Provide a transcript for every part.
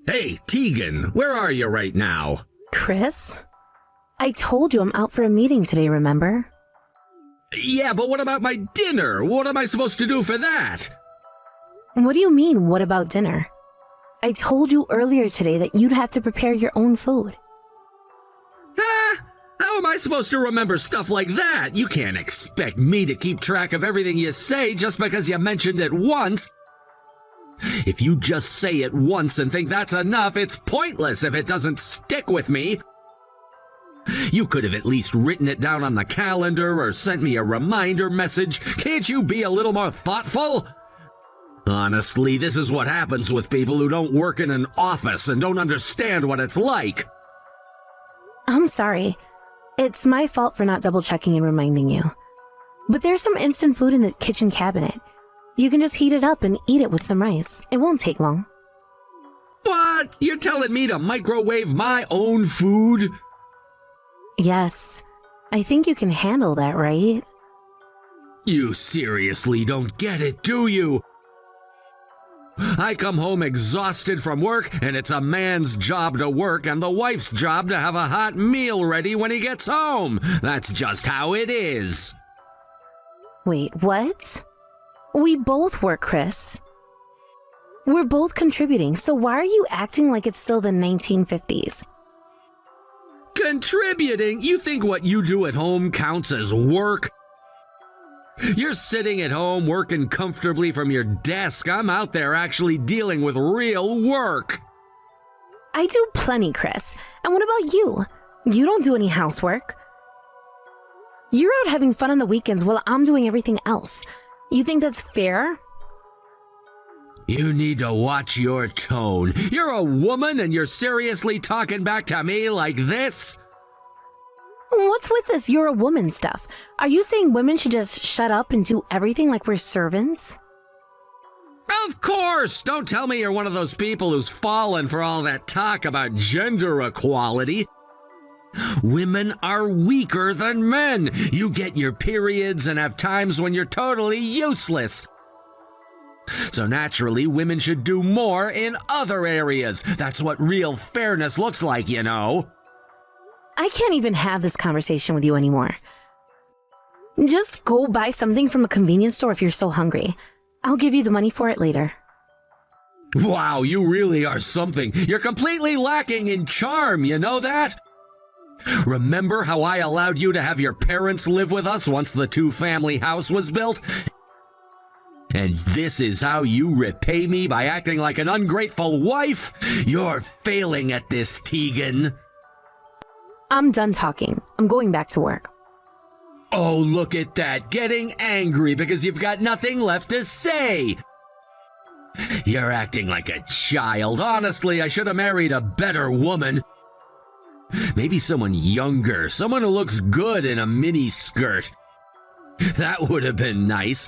Hey, Tegan, where are you right now? Chris? I told you I'm out for a meeting today, remember? Yeah, but what about my dinner? What am I supposed to do for that? What do you mean, what about dinner? I told you earlier today that you'd have to prepare your own food. How am I supposed to remember stuff like that? You can't expect me to keep track of everything you say just because you mentioned it once. If you just say it once and think that's enough, it's pointless if it doesn't stick with me. You could have at least written it down on the calendar or sent me a reminder message. Can't you be a little more thoughtful? Honestly, this is what happens with people who don't work in an office and don't understand what it's like. I'm sorry. It's my fault for not double-checking and reminding you. But there's some instant food in the kitchen cabinet. You can just heat it up and eat it with some rice. It won't take long. What? You're telling me to microwave my own food? Yes. I think you can handle that, right? You seriously don't get it, do you? I come home exhausted from work, and it's a man's job to work and the wife's job to have a hot meal ready when he gets home. That's just how it is. Wait, what? We both work, Chris. We're both contributing, so why are you acting like it's still the 1950s? Contributing? You think what you do at home counts as work? You're sitting at home working comfortably from your desk. I'm out there actually dealing with real work. I do plenty, Chris. And what about you? You don't do any housework. You're out having fun on the weekends while I'm doing everything else. You think that's fair? You need to watch your tone. You're a woman and you're seriously talking back to me like this? What's with this you're a woman stuff? Are you saying women should just shut up and do everything like we're servants? Of course! Don't tell me you're one of those people who's fallen for all that talk about gender equality. Women are weaker than men. You get your periods and have times when you're totally useless. So naturally, women should do more in other areas. That's what real fairness looks like, you know. I can't even have this conversation with you anymore. Just go buy something from a convenience store if you're so hungry. I'll give you the money for it later. Wow, you really are something. You're completely lacking in charm, you know that? Remember how I allowed you to have your parents live with us once the two-family house was built? And this is how you repay me by acting like an ungrateful wife? You're failing at this, Tegan. I'm done talking. I'm going back to work. Oh, look at that, getting angry because you've got nothing left to say. You're acting like a child. Honestly, I should have married a better woman. Maybe someone younger, someone who looks good in a mini skirt. That would have been nice.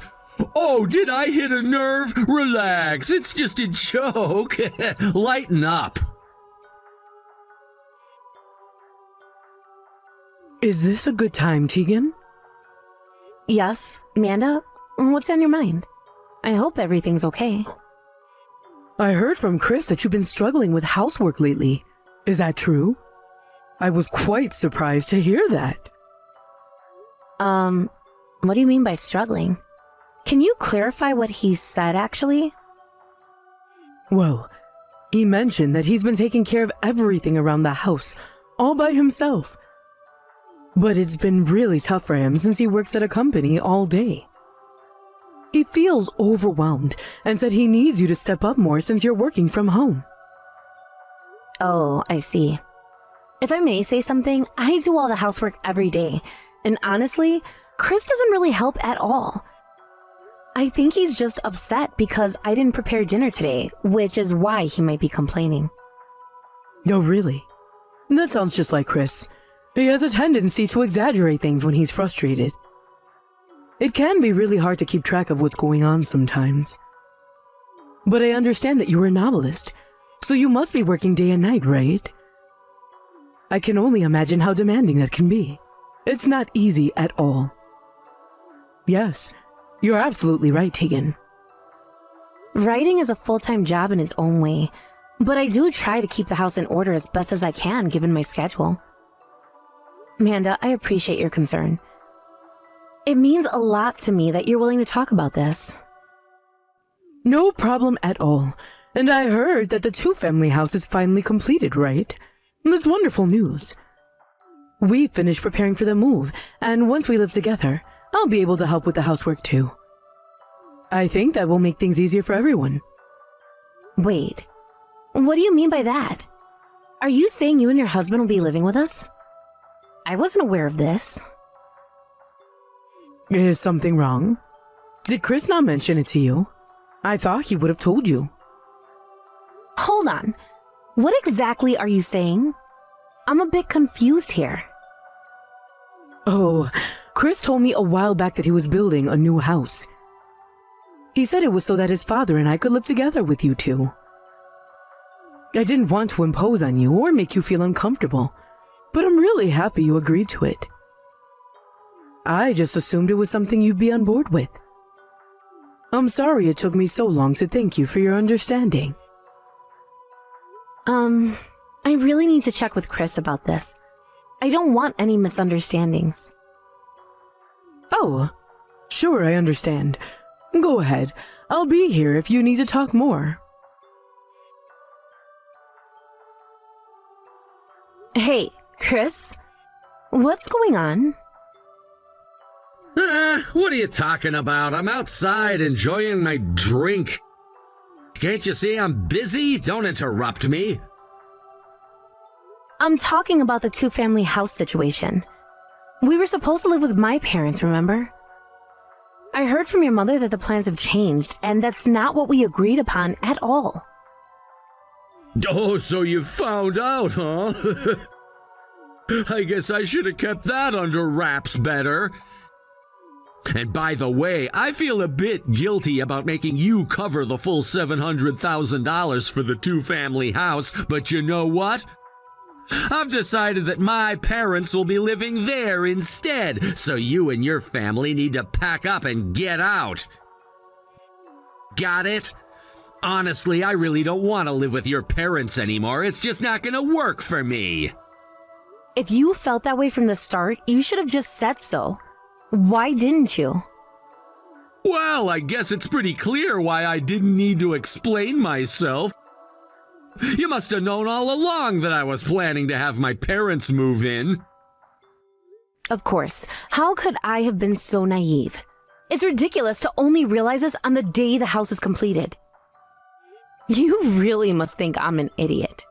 Oh, did I hit a nerve? Relax, it's just a joke. Lighten up. Is this a good time, Tegan? Yes, Amanda? What's on your mind? I hope everything's okay. I heard from Chris that you've been struggling with housework lately. Is that true? I was quite surprised to hear that. What do you mean by struggling? Can you clarify what he said, actually? Well, he mentioned that he's been taking care of everything around the house, all by himself. But it's been really tough for him since he works at a company all day. He feels overwhelmed and said he needs you to step up more since you're working from home. Oh, I see. If I may say something, I do all the housework every day. And honestly, Chris doesn't really help at all. I think he's just upset because I didn't prepare dinner today, which is why he might be complaining. Oh, really? That sounds just like Chris. He has a tendency to exaggerate things when he's frustrated. It can be really hard to keep track of what's going on sometimes. But I understand that you're a novelist, so you must be working day and night, right? I can only imagine how demanding that can be. It's not easy at all. Yes, you're absolutely right, Tegan. Writing is a full-time job in its own way, But I do try to keep the house in order as best as I can given my schedule. Amanda, I appreciate your concern. It means a lot to me that you're willing to talk about this. No problem at all. And I heard that the two-family house is finally completed, right? That's wonderful news. We finished preparing for the move, and once we live together, I'll be able to help with the housework too. I think that will make things easier for everyone. Wait, what do you mean by that? Are you saying you and your husband will be living with us? I wasn't aware of this. Is something wrong? Did Chris not mention it to you? I thought he would have told you. Hold on. What exactly are you saying? I'm a bit confused here. Oh, Chris told me a while back that he was building a new house. He said it was so that his father and I could live together with you two. I didn't want to impose on you or make you feel uncomfortable, but I'm really happy you agreed to it. I just assumed it was something you'd be on board with. I'm sorry it took me so long to thank you for your understanding. I really need to check with Chris about this. I don't want any misunderstandings. Oh, sure, I understand. Go ahead. I'll be here if you need to talk more. Hey, Chris, what's going on? What are you talking about? I'm outside enjoying my drink. Can't you see I'm busy? Don't interrupt me. I'm talking about the two-family house situation. We were supposed to live with my parents, remember? I heard from your mother that the plans have changed, and that's not what we agreed upon at all. Oh, so you found out, huh? I guess I should have kept that under wraps better. And by the way, I feel a bit guilty about making you cover the full $700,000 for the two-family house, but you know what? I've decided that my parents will be living there instead, so you and your family need to pack up and get out. Got it? Honestly, I really don't want to live with your parents anymore. It's just not going to work for me. If you felt that way from the start, you should have just said so. Why didn't you? Well, I guess it's pretty clear why I didn't need to explain myself. You must have known all along that I was planning to have my parents move in. Of course. How could I have been so naive? It's ridiculous to only realize this on the day the house is completed. You really must think I'm an idiot.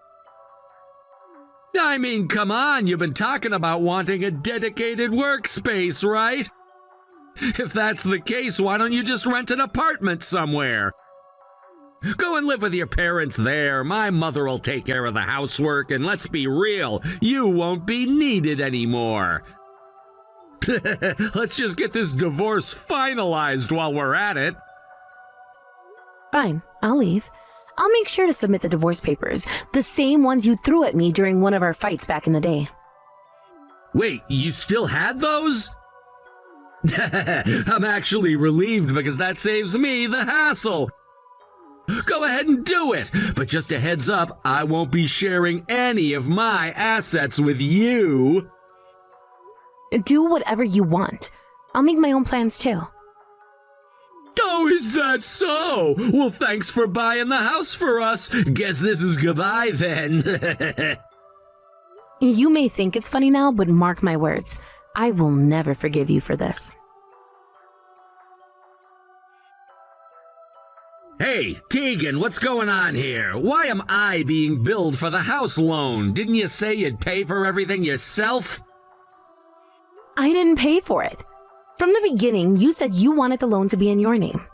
I mean, come on, you've been talking about wanting a dedicated workspace, right? If that's the case, why don't you just rent an apartment somewhere? Go and live with your parents there. My mother will take care of the housework, and let's be real, you won't be needed anymore. Let's just get this divorce finalized while we're at it. Fine, I'll leave. I'll make sure to submit the divorce papers, the same ones you threw at me during one of our fights back in the day. Wait, you still had those? I'm actually relieved because that saves me the hassle. Go ahead and do it, but just a heads up, I won't be sharing any of my assets with you. Do whatever you want. I'll make my own plans too. Oh, is that so? Well, thanks for buying the house for us. Guess this is goodbye then. You may think it's funny now, but mark my words, I will never forgive you for this. Hey, Tegan, what's going on here? Why am I being billed for the house loan? Didn't you say you'd pay for everything yourself? I didn't pay for it. From the beginning, you said you wanted the loan to be in your name.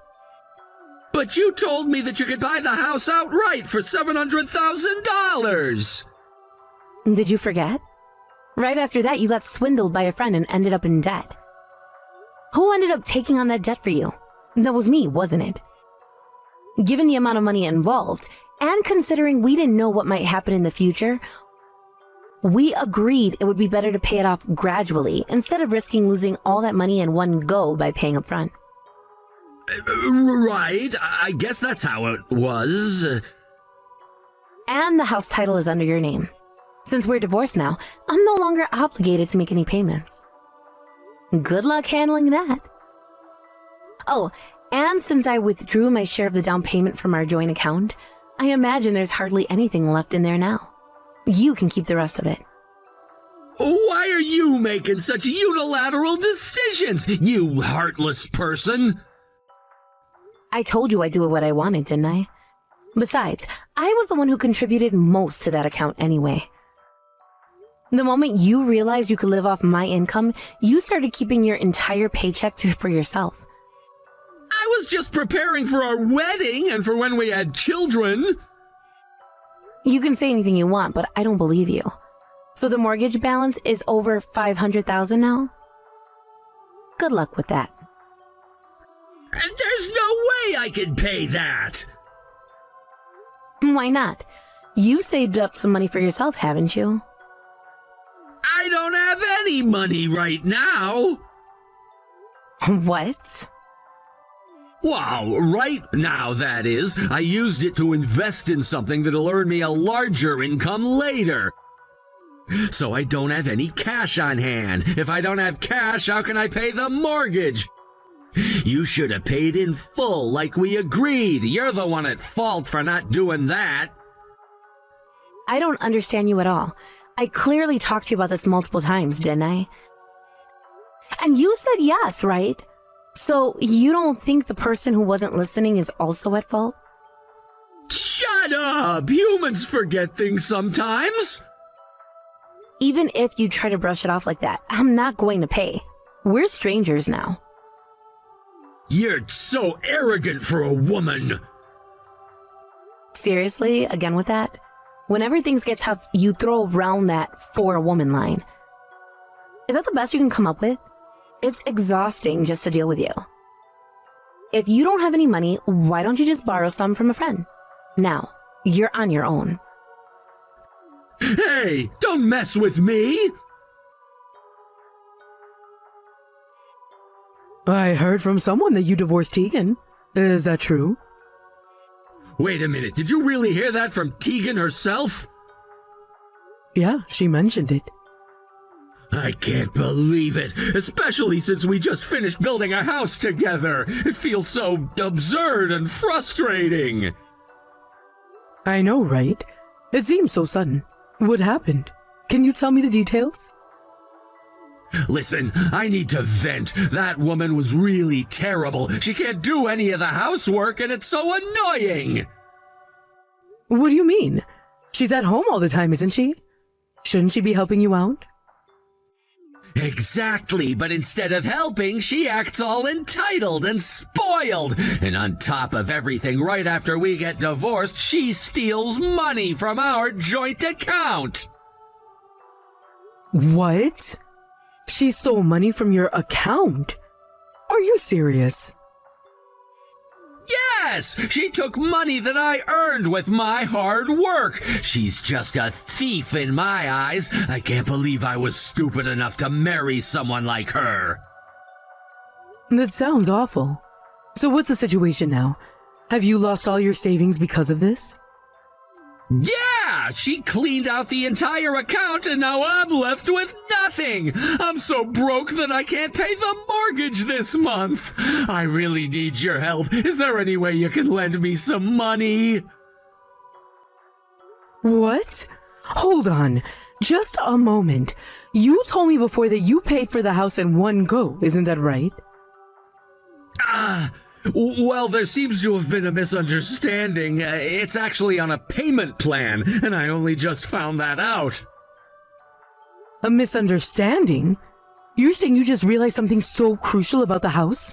But you told me that you could buy the house outright for $700,000. Did you forget? Right after that, you got swindled by a friend and ended up in debt. Who ended up taking on that debt for you? That was me, wasn't it? Given the amount of money involved, and considering we didn't know what might happen in the future, we agreed it would be better to pay it off gradually instead of risking losing all that money in one go by paying up front. Right, I guess that's how it was. And the house title is under your name. Since we're divorced now, I'm no longer obligated to make any payments. Good luck handling that. Oh, and since I withdrew my share of the down payment from our joint account, I imagine there's hardly anything left in there now. You can keep the rest of it. Why are you making such unilateral decisions, you heartless person? I told you I'd do what I wanted, didn't I? Besides, I was the one who contributed most to that account anyway. The moment you realized you could live off my income, you started keeping your entire paycheck for yourself. I was just preparing for our wedding and for when we had children. You can say anything you want, but I don't believe you. So the mortgage balance is over $500,000 now? Good luck with that. There's no way I can pay that. Why not? You saved up some money for yourself, haven't you? I don't have any money right now. What? Wow, right now, that is. I used it to invest in something that'll earn me a larger income later. So I don't have any cash on hand. If I don't have cash, how can I pay the mortgage? You should have paid in full like we agreed. You're the one at fault for not doing that. I don't understand you at all. I clearly talked to you about this multiple times, didn't I? And you said yes, right? So you don't think the person who wasn't listening is also at fault? Shut up! Humans forget things sometimes. Even if you try to brush it off like that, I'm not going to pay. We're strangers now. You're so arrogant for a woman. Seriously, again with that? Whenever things get tough, you throw around that "for a woman" line. Is that the best you can come up with? It's exhausting just to deal with you. If you don't have any money, why don't you just borrow some from a friend? Now, you're on your own. Hey, don't mess with me! I heard from someone that you divorced Tegan. Is that true? Wait a minute, did you really hear that from Tegan herself? Yeah, she mentioned it. I can't believe it, especially since we just finished building a house together. It feels so absurd and frustrating. I know, right? It seems so sudden. What happened? Can you tell me the details? Listen, I need to vent. That woman was really terrible. She can't do any of the housework, and it's so annoying. What do you mean? She's at home all the time, isn't she? Shouldn't she be helping you out? Exactly, but instead of helping, she acts all entitled and spoiled. And on top of everything, right after we get divorced, she steals money from our joint account. What? She stole money from your account? Are you serious? Yes! She took money that I earned with my hard work. She's just a thief in my eyes. I can't believe I was stupid enough to marry someone like her. That sounds awful. So what's the situation now? Have you lost all your savings because of this? Yeah! She cleaned out the entire account and now I'm left with nothing! I'm so broke that I can't pay the mortgage this month! I really need your help. Is there any way you can lend me some money? What? Hold on. Just a moment. You told me before that you paid for the house in one go, isn't that right? Well, there seems to have been a misunderstanding. It's actually on a payment plan, and I only just found that out. A misunderstanding? You're saying you just realized something so crucial about the house?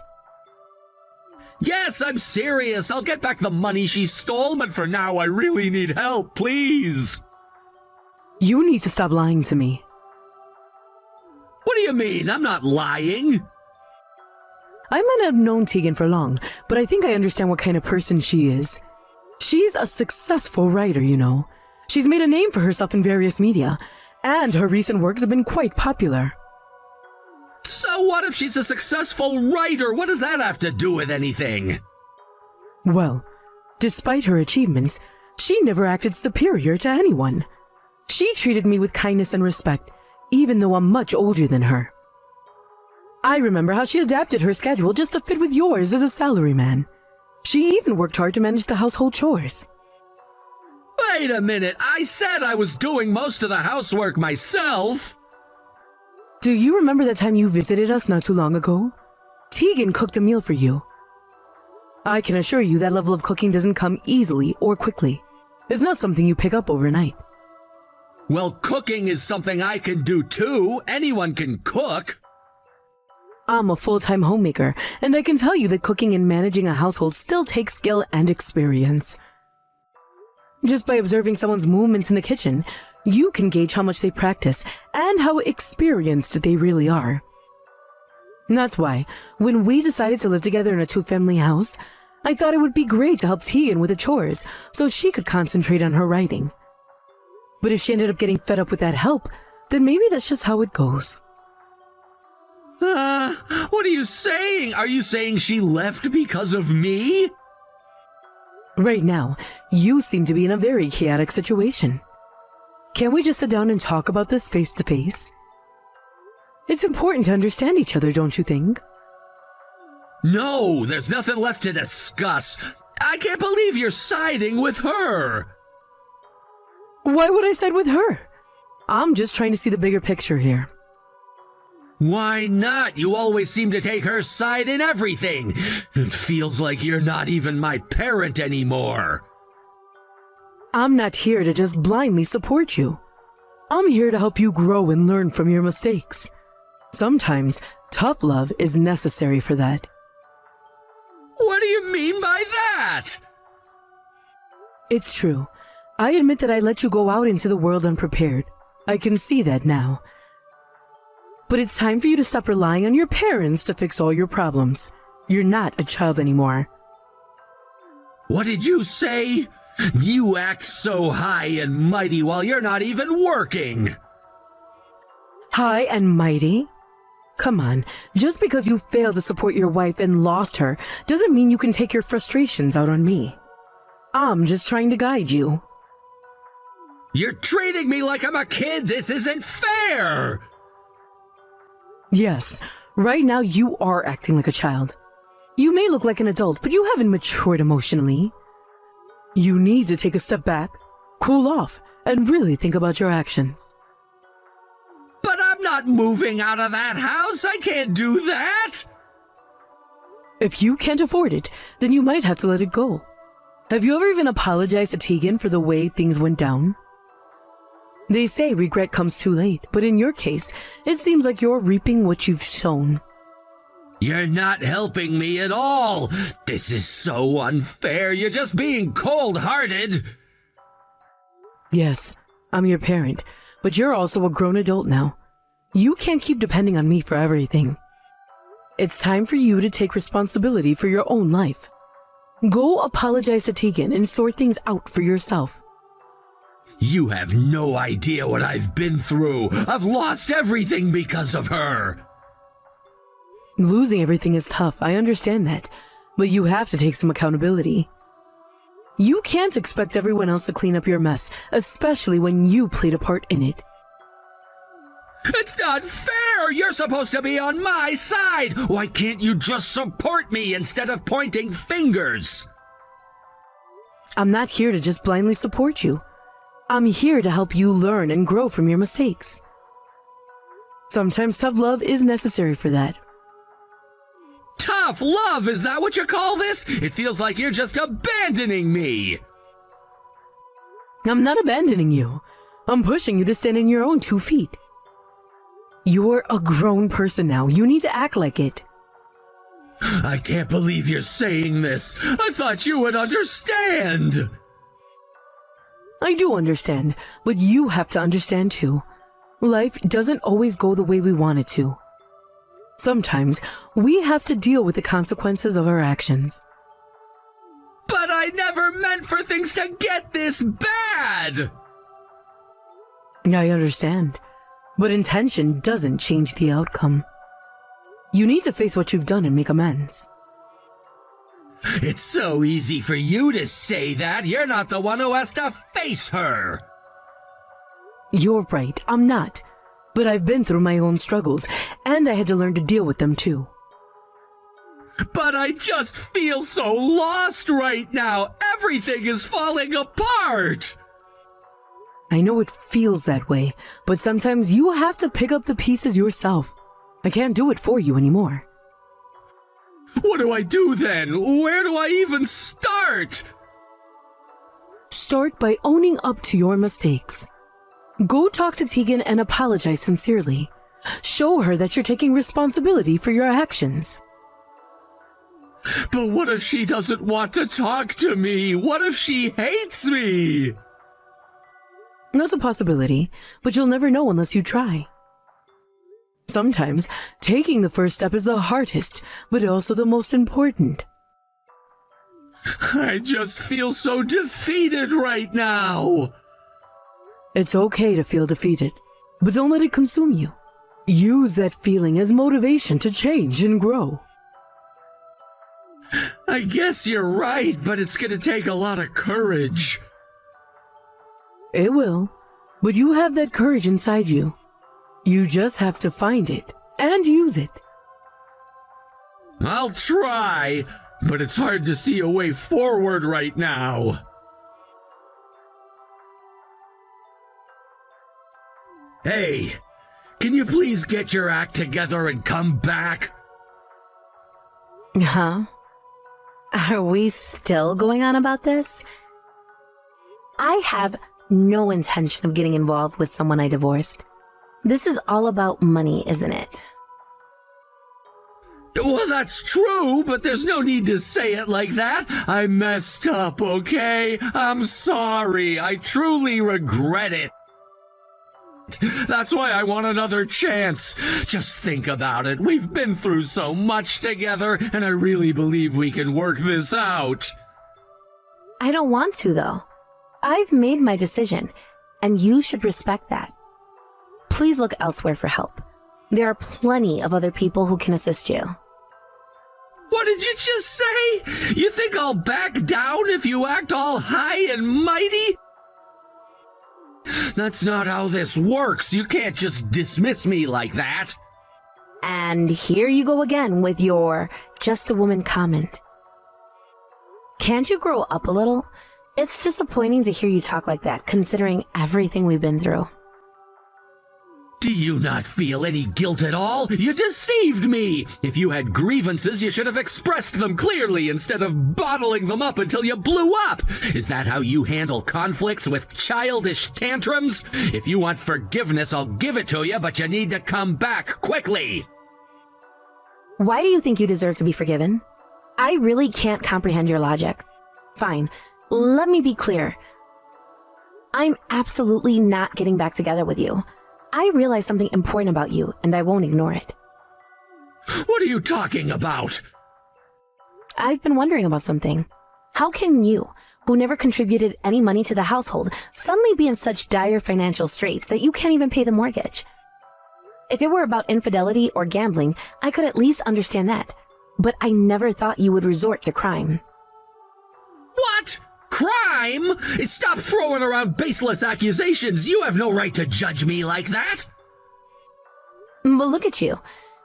Yes, I'm serious. I'll get back the money she stole, but for now I really need help, please. You need to stop lying to me. What do you mean? I'm not lying. I might not have known Tegan for long, but I think I understand what kind of person she is. She's a successful writer, you know. She's made a name for herself in various media, and her recent works have been quite popular. So what if she's a successful writer? What does that have to do with anything? Well, despite her achievements, she never acted superior to anyone. She treated me with kindness and respect, even though I'm much older than her. I remember how she adapted her schedule just to fit with yours as a salaryman. She even worked hard to manage the household chores. Wait a minute, I said I was doing most of the housework myself. Do you remember that time you visited us not too long ago? Tegan cooked a meal for you. I can assure you that level of cooking doesn't come easily or quickly. It's not something you pick up overnight. Well, cooking is something I can do too. Anyone can cook. I'm a full-time homemaker, and I can tell you that cooking and managing a household still takes skill and experience. Just by observing someone's movements in the kitchen, you can gauge how much they practice and how experienced they really are. That's why, when we decided to live together in a two-family house, I thought it would be great to help Tegan with the chores so she could concentrate on her writing. But if she ended up getting fed up with that help, then maybe that's just how it goes. What are you saying? Are you saying she left because of me? Right now, you seem to be in a very chaotic situation. Can't we just sit down and talk about this face to face? It's important to understand each other, don't you think? No, there's nothing left to discuss. I can't believe you're siding with her. Why would I side with her? I'm just trying to see the bigger picture here. Why not? You always seem to take her side in everything. It feels like you're not even my parent anymore. I'm not here to just blindly support you. I'm here to help you grow and learn from your mistakes. Sometimes, tough love is necessary for that. What do you mean by that? It's true. I admit that I let you go out into the world unprepared. I can see that now. But it's time for you to stop relying on your parents to fix all your problems. You're not a child anymore. What did you say? You act so high and mighty while you're not even working. High and mighty? Come on, just because you failed to support your wife and lost her doesn't mean you can take your frustrations out on me. I'm just trying to guide you. You're treating me like I'm a kid. This isn't fair. Yes, right now you are acting like a child. You may look like an adult, but you haven't matured emotionally. You need to take a step back, cool off, and really think about your actions. But I'm not moving out of that house. I can't do that. If you can't afford it, then you might have to let it go. Have you ever even apologized to Tegan for the way things went down? They say regret comes too late, but in your case, it seems like you're reaping what you've sown. You're not helping me at all. This is so unfair. You're just being cold-hearted. Yes, I'm your parent, but you're also a grown adult now. You can't keep depending on me for everything. It's time for you to take responsibility for your own life. Go apologize to Tegan and sort things out for yourself. You have no idea what I've been through. I've lost everything because of her. Losing everything is tough, I understand that, but you have to take some accountability. You can't expect everyone else to clean up your mess, especially when you played a part in it. It's not fair! You're supposed to be on my side! Why can't you just support me instead of pointing fingers? I'm not here to just blindly support you. I'm here to help you learn and grow from your mistakes. Sometimes tough love is necessary for that. Tough love, is that what you call this? It feels like you're just abandoning me. I'm not abandoning you. I'm pushing you to stand on your own 2 feet. You're a grown person now. You need to act like it. I can't believe you're saying this. I thought you would understand. I do understand, but you have to understand too. Life doesn't always go the way we want it to. Sometimes we have to deal with the consequences of our actions. But I never meant for things to get this bad! I understand, but intention doesn't change the outcome. You need to face what you've done and make amends. It's so easy for you to say that. You're not the one who has to face her. You're right, I'm not. But I've been through my own struggles, and I had to learn to deal with them too. But I just feel so lost right now. Everything is falling apart. I know it feels that way, but sometimes you have to pick up the pieces yourself. I can't do it for you anymore. What do I do then? Where do I even start? Start by owning up to your mistakes. Go talk to Tegan and apologize sincerely. Show her that you're taking responsibility for your actions. But what if she doesn't want to talk to me? What if she hates me? That's a possibility, but you'll never know unless you try. Sometimes, taking the first step is the hardest, but also the most important. I just feel so defeated right now. It's okay to feel defeated, but don't let it consume you. Use that feeling as motivation to change and grow. I guess you're right, but it's gonna take a lot of courage. It will, but you have that courage inside you. You just have to find it and use it. I'll try, but it's hard to see a way forward right now. Hey, can you please get your act together and come back? Huh? Are we still going on about this? I have no intention of getting involved with someone I divorced. This is all about money, isn't it? Well, that's true, but there's no need to say it like that. I messed up, okay? I'm sorry. I truly regret it. That's why I want another chance. Just think about it. We've been through so much together, and I really believe we can work this out. I don't want to, though. I've made my decision, and you should respect that. Please look elsewhere for help. There are plenty of other people who can assist you. What did you just say? You think I'll back down if you act all high and mighty? That's not how this works. You can't just dismiss me like that. And here you go again with your just a woman comment. Can't you grow up a little? It's disappointing to hear you talk like that, considering everything we've been through. Do you not feel any guilt at all? You deceived me! If you had grievances, you should have expressed them clearly instead of bottling them up until you blew up! Is that how you handle conflicts, with childish tantrums? If you want forgiveness, I'll give it to you, but you need to come back quickly! Why do you think you deserve to be forgiven? I really can't comprehend your logic. Fine, let me be clear. I'm absolutely not getting back together with you. I realize something important about you, and I won't ignore it. What are you talking about? I've been wondering about something. How can you, who never contributed any money to the household, suddenly be in such dire financial straits that you can't even pay the mortgage? If it were about infidelity or gambling, I could at least understand that. But I never thought you would resort to crime. What? Crime? Stop throwing around baseless accusations. You have no right to judge me like that. But look at you.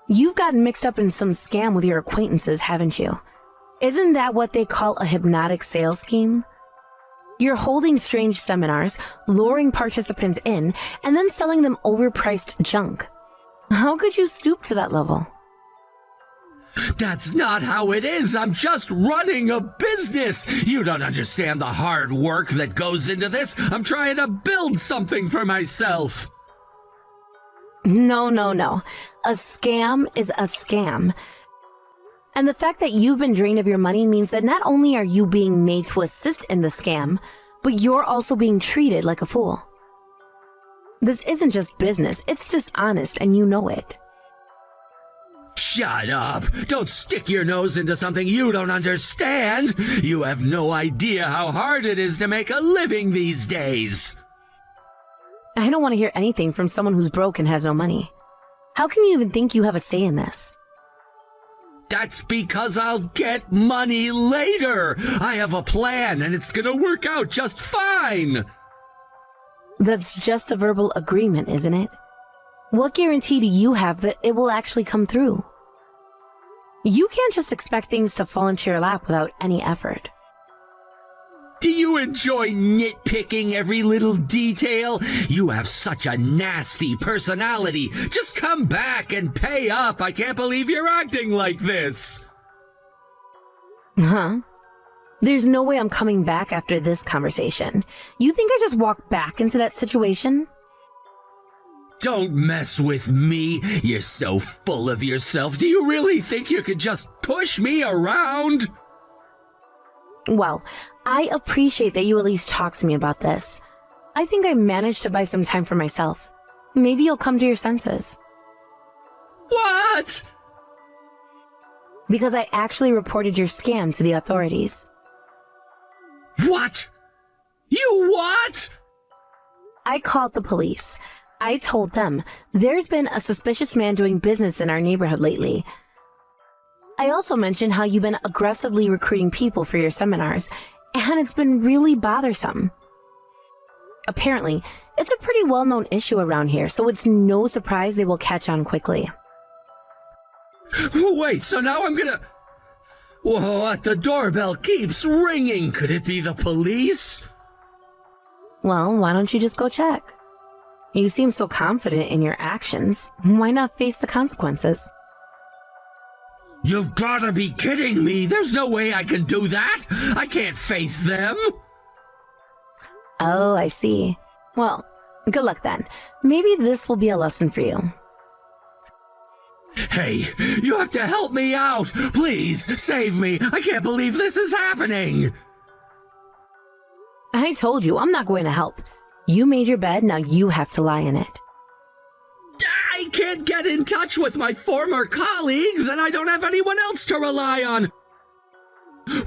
You've gotten mixed up in some scam with your acquaintances, haven't you? Isn't that what they call a hypnotic sales scheme? You're holding strange seminars, luring participants in, and then selling them overpriced junk. How could you stoop to that level? That's not how it is. I'm just running a business. You don't understand the hard work that goes into this. I'm trying to build something for myself. No. A scam is a scam. And the fact that you've been drained of your money means that not only are you being made to assist in the scam, but you're also being treated like a fool. This isn't just business, it's dishonest, and you know it. Shut up! Don't stick your nose into something you don't understand! You have no idea how hard it is to make a living these days! I don't want to hear anything from someone who's broke and has no money. How can you even think you have a say in this? That's because I'll get money later. I have a plan, and it's gonna work out just fine. That's just a verbal agreement, isn't it? What guarantee do you have that it will actually come through? You can't just expect things to fall into your lap without any effort. Do you enjoy nitpicking every little detail? You have such a nasty personality. Just come back and pay up. I can't believe you're acting like this. Huh? There's no way I'm coming back after this conversation. You think I just walked back into that situation? Don't mess with me. You're so full of yourself. Do you really think you could just push me around? Well, I appreciate that you at least talked to me about this. I think I managed to buy some time for myself. Maybe you'll come to your senses. What? Because I actually reported your scam to the authorities. What? You what? I called the police. I told them there's been a suspicious man doing business in our neighborhood lately. I also mentioned how you've been aggressively recruiting people for your seminars, and it's been really bothersome. Apparently, it's a pretty well-known issue around here, so it's no surprise they will catch on quickly. Wait, so now I'm gonna... What? The doorbell keeps ringing. Could it be the police? Well, why don't you just go check? You seem so confident in your actions. Why not face the consequences? You've gotta be kidding me. There's no way I can do that. I can't face them. Oh, I see. Well, good luck then. Maybe this will be a lesson for you. Hey, you have to help me out. Please, save me. I can't believe this is happening. I told you, I'm not going to help. You made your bed, now you have to lie in it. I can't get in touch with my former colleagues, and I don't have anyone else to rely on.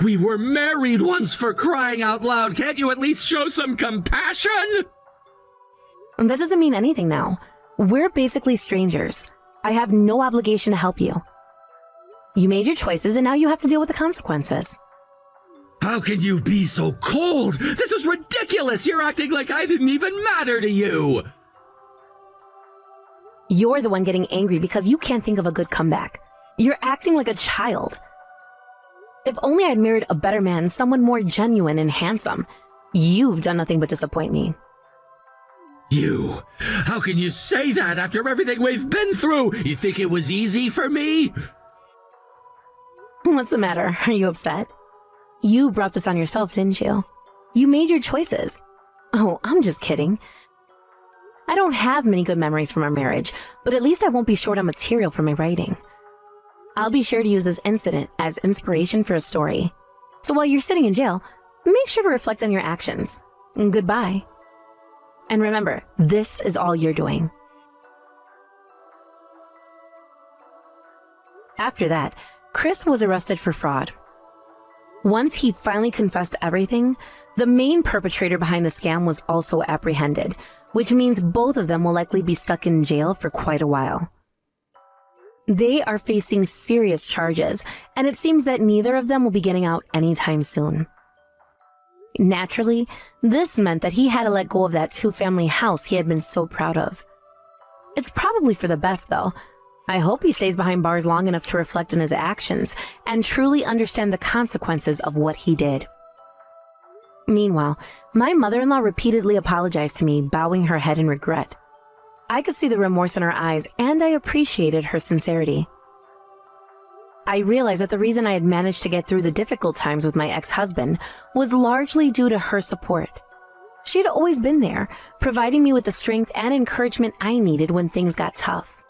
We were married once, for crying out loud. Can't you at least show some compassion? That doesn't mean anything now. We're basically strangers. I have no obligation to help you. You made your choices, and now you have to deal with the consequences. How can you be so cold? This is ridiculous. You're acting like I didn't even matter to you. You're the one getting angry because you can't think of a good comeback. You're acting like a child. If only I'd married a better man, someone more genuine and handsome. You've done nothing but disappoint me. You? How can you say that after everything we've been through? You think it was easy for me? What's the matter? Are you upset? You brought this on yourself, didn't you? You made your choices. Oh, I'm just kidding. I don't have many good memories from our marriage, but at least I won't be short on material for my writing. I'll be sure to use this incident as inspiration for a story. So while you're sitting in jail, make sure to reflect on your actions. Goodbye. And remember, this is all you're doing. After that, Chris was arrested for fraud. Once he finally confessed everything, the main perpetrator behind the scam was also apprehended, which means both of them will likely be stuck in jail for quite a while. They are facing serious charges, and it seems that neither of them will be getting out anytime soon. Naturally, this meant that he had to let go of that two-family house he had been so proud of. It's probably for the best, though. I hope he stays behind bars long enough to reflect on his actions and truly understand the consequences of what he did. Meanwhile, my mother-in-law repeatedly apologized to me, bowing her head in regret. I could see the remorse in her eyes, and I appreciated her sincerity. I realized that the reason I had managed to get through the difficult times with my ex-husband was largely due to her support. She had always been there, providing me with the strength and encouragement I needed when things got tough.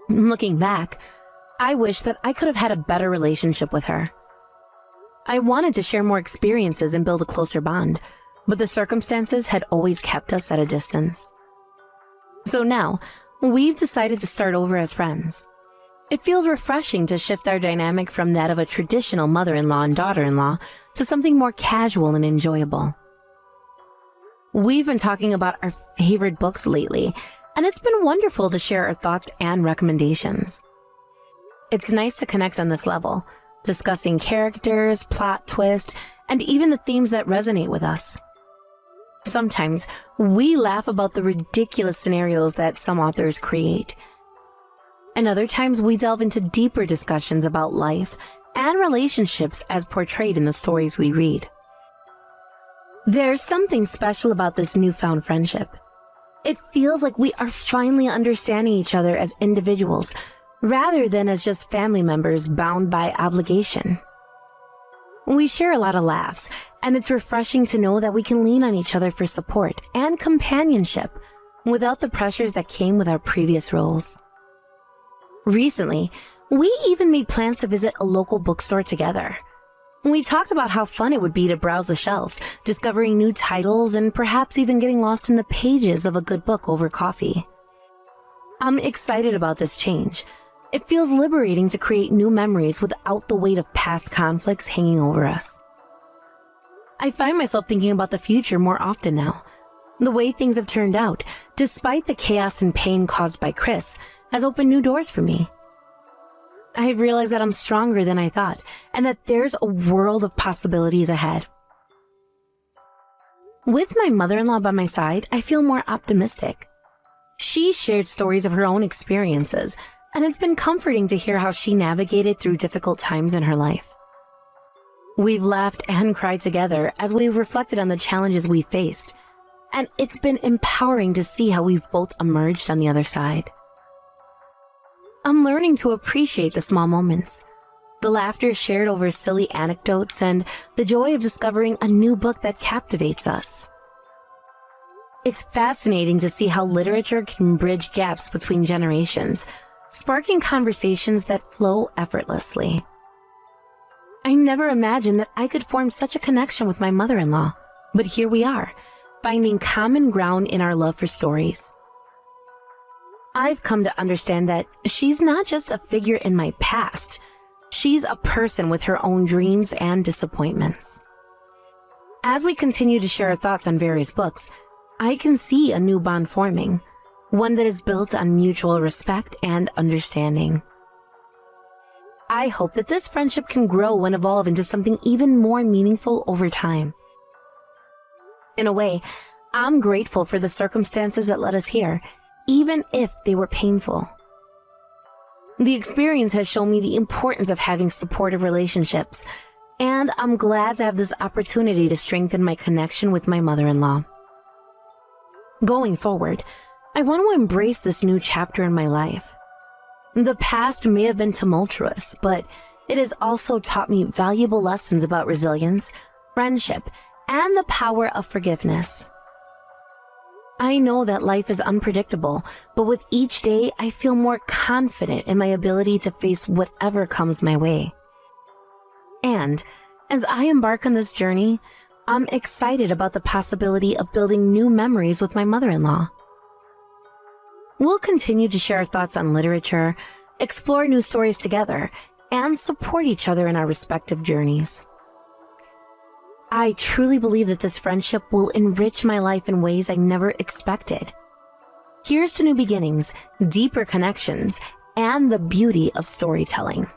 Looking back, I wish that I could have had a better relationship with her. I wanted to share more experiences and build a closer bond, but the circumstances had always kept us at a distance. So now, we've decided to start over as friends. It feels refreshing to shift our dynamic from that of a traditional mother-in-law and daughter-in-law to something more casual and enjoyable. We've been talking about our favorite books lately, and it's been wonderful to share our thoughts and recommendations. It's nice to connect on this level, discussing characters, plot twist, and even the themes that resonate with us. Sometimes we laugh about the ridiculous scenarios that some authors create. And other times we delve into deeper discussions about life and relationships as portrayed in the stories we read. There's something special about this newfound friendship. It feels like we are finally understanding each other as individuals, rather than as just family members bound by obligation. We share a lot of laughs, and it's refreshing to know that we can lean on each other for support and companionship without the pressures that came with our previous roles. Recently, we even made plans to visit a local bookstore together. We talked about how fun it would be to browse the shelves, discovering new titles, and perhaps even getting lost in the pages of a good book over coffee. I'm excited about this change. It feels liberating to create new memories without the weight of past conflicts hanging over us. I find myself thinking about the future more often now. The way things have turned out, despite the chaos and pain caused by Chris, has opened new doors for me. I've realized that I'm stronger than I thought, and that there's a world of possibilities ahead. With my mother-in-law by my side, I feel more optimistic. She shared stories of her own experiences, and it's been comforting to hear how she navigated through difficult times in her life. We've laughed and cried together as we've reflected on the challenges we faced, and it's been empowering to see how we've both emerged on the other side. I'm learning to appreciate the small moments, the laughter shared over silly anecdotes, and the joy of discovering a new book that captivates us. It's fascinating to see how literature can bridge gaps between generations, sparking conversations that flow effortlessly. I never imagined that I could form such a connection with my mother-in-law, but here we are, finding common ground in our love for stories. I've come to understand that she's not just a figure in my past. She's a person with her own dreams and disappointments. As we continue to share our thoughts on various books, I can see a new bond forming, one that is built on mutual respect and understanding. I hope that this friendship can grow and evolve into something even more meaningful over time. In a way, I'm grateful for the circumstances that led us here, even if they were painful. The experience has shown me the importance of having supportive relationships, and I'm glad to have this opportunity to strengthen my connection with my mother-in-law. Going forward, I want to embrace this new chapter in my life. The past may have been tumultuous, but it has also taught me valuable lessons about resilience, friendship, and the power of forgiveness. I know that life is unpredictable, but with each day, I feel more confident in my ability to face whatever comes my way. And as I embark on this journey, I'm excited about the possibility of building new memories with my mother-in-law. We'll continue to share our thoughts on literature, explore new stories together, and support each other in our respective journeys. I truly believe that this friendship will enrich my life in ways I never expected. Here's to new beginnings, deeper connections, and the beauty of storytelling.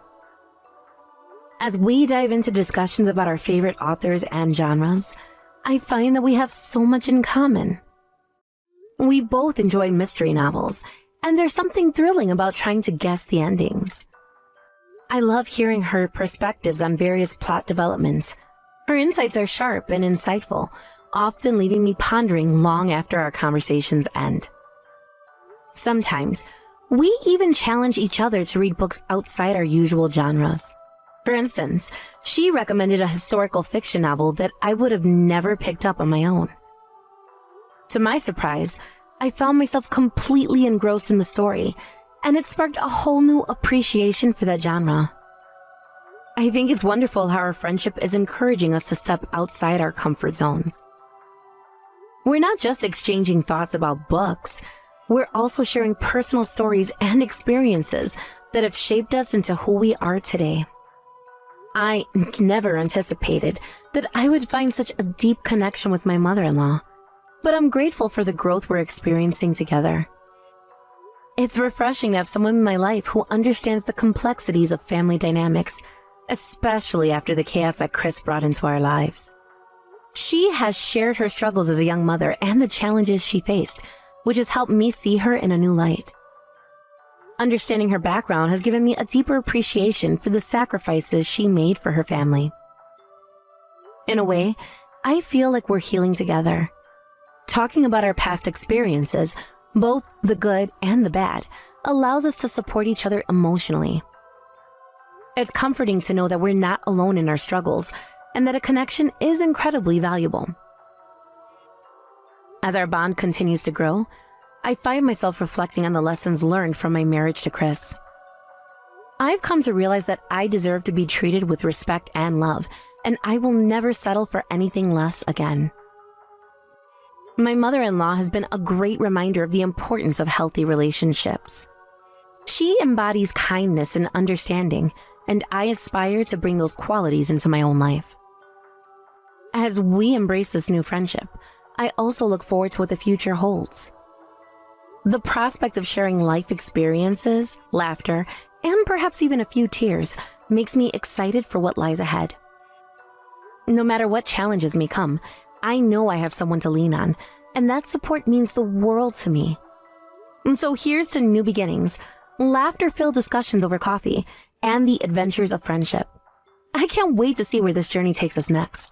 As we dive into discussions about our favorite authors and genres, I find that we have so much in common. We both enjoy mystery novels, and there's something thrilling about trying to guess the endings. I love hearing her perspectives on various plot developments. Her insights are sharp and insightful, often leaving me pondering long after our conversations end. Sometimes, we even challenge each other to read books outside our usual genres. For instance, she recommended a historical fiction novel that I would have never picked up on my own. To my surprise, I found myself completely engrossed in the story, and it sparked a whole new appreciation for that genre. I think it's wonderful how our friendship is encouraging us to step outside our comfort zones. We're not just exchanging thoughts about books, we're also sharing personal stories and experiences that have shaped us into who we are today. I never anticipated that I would find such a deep connection with my mother-in-law, but I'm grateful for the growth we're experiencing together. It's refreshing to have someone in my life who understands the complexities of family dynamics, especially after the chaos that Chris brought into our lives. She has shared her struggles as a young mother and the challenges she faced, which has helped me see her in a new light. Understanding her background has given me a deeper appreciation for the sacrifices she made for her family. In a way, I feel like we're healing together. Talking about our past experiences, both the good and the bad, allows us to support each other emotionally. It's comforting to know that we're not alone in our struggles and that a connection is incredibly valuable. As our bond continues to grow, I find myself reflecting on the lessons learned from my marriage to Chris. I've come to realize that I deserve to be treated with respect and love, and I will never settle for anything less again. My mother-in-law has been a great reminder of the importance of healthy relationships. She embodies kindness and understanding, and I aspire to bring those qualities into my own life. As we embrace this new friendship, I also look forward to what the future holds. The prospect of sharing life experiences, laughter, and perhaps even a few tears makes me excited for what lies ahead. No matter what challenges may come, I know I have someone to lean on, and that support means the world to me. And so here's to new beginnings, laughter-filled discussions over coffee, and the adventures of friendship. I can't wait to see where this journey takes us next.